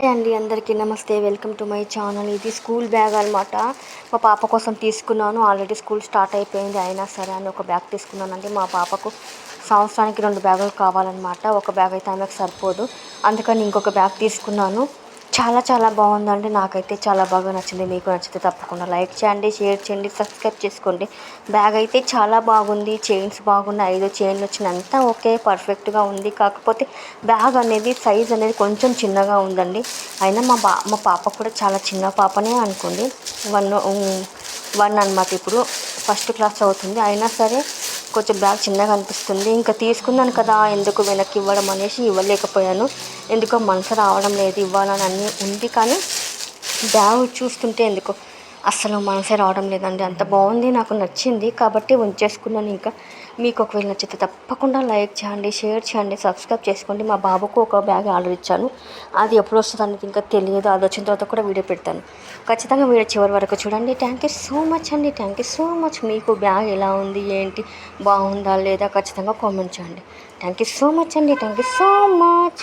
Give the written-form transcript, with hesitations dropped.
అండి అందరికీ నమస్తే. Welcome to my channel. ఇది స్కూల్ బ్యాగ్ అనమాట. మా పాప కోసం తీసుకున్నాను. ఆల్రెడీ స్కూల్ స్టార్ట్ అయిపోయింది, అయినా సరే అని ఒక బ్యాగ్ తీసుకున్నానండి. మా పాపకు సంవత్సరానికి 2 బ్యాగులు కావాలన్నమాట. ఒక బ్యాగ్ అయితే ఆమెకు సరిపోదు, అందుకని ఇంకొక బ్యాగ్ తీసుకున్నాను. చాలా బాగుందండి. నాకైతే చాలా బాగా నచ్చింది. మీకు నచ్చితే తప్పకుండా లైక్ చేయండి, షేర్ చేయండి, సబ్స్క్రైబ్ చేసుకోండి. బ్యాగ్ అయితే చాలా బాగుంది. చైన్స్ బాగున్నాయి. 5 చైన్లు వచ్చినాయి. అంతా ఓకే, పర్ఫెక్ట్గా ఉంది. కాకపోతే బ్యాగ్ అనేది సైజ్ అనేది కొంచెం చిన్నగా ఉందండి. అయినా మా పాప కూడా చాలా చిన్న పాపనే అనుకోండి. వన్ అనమాట. ఇప్పుడు ఫస్ట్ క్లాస్ చదువుతుంది. అయినా సరే కొంచెం బ్యాగ్ చిన్నగా అనిపిస్తుంది. ఇంకా తీసుకున్నాను కదా, ఎందుకు వెనక్కి ఇవ్వడం అనేసి ఇవ్వలేకపోయాను. ఎందుకో మనసు రావడం లేదు ఇవ్వాలని అన్నీ ఉంది, కానీ బ్యాగ్ చూస్తుంటే ఎందుకో అస్సలు మనసే రావడం లేదండి. అంత బాగుంది, నాకు నచ్చింది కాబట్టి ఉంచేసుకున్నాను. ఇంకా మీకు ఒకవేళ నచ్చితే తప్పకుండా లైక్ చేయండి, షేర్ చేయండి, సబ్స్క్రైబ్ చేసుకోండి. మా బాబుకు ఒక బ్యాగ్ ఆర్డర్ ఇచ్చాను, అది ఎప్పుడు వస్తుంది అనేది ఇంకా తెలియదు. అది వచ్చిన తర్వాత కూడా వీడియో పెడతాను. ఖచ్చితంగా వీడియో చివరి వరకు చూడండి. థ్యాంక్ యూ సో మచ్ అండి. Thank you so much. మీకు బ్యాగ్ ఎలా ఉంది, ఏంటి, బాగుందా లేదా ఖచ్చితంగా కామెంట్ చేయండి. థ్యాంక్ యూ సో మచ్ అండి. Thank you so much.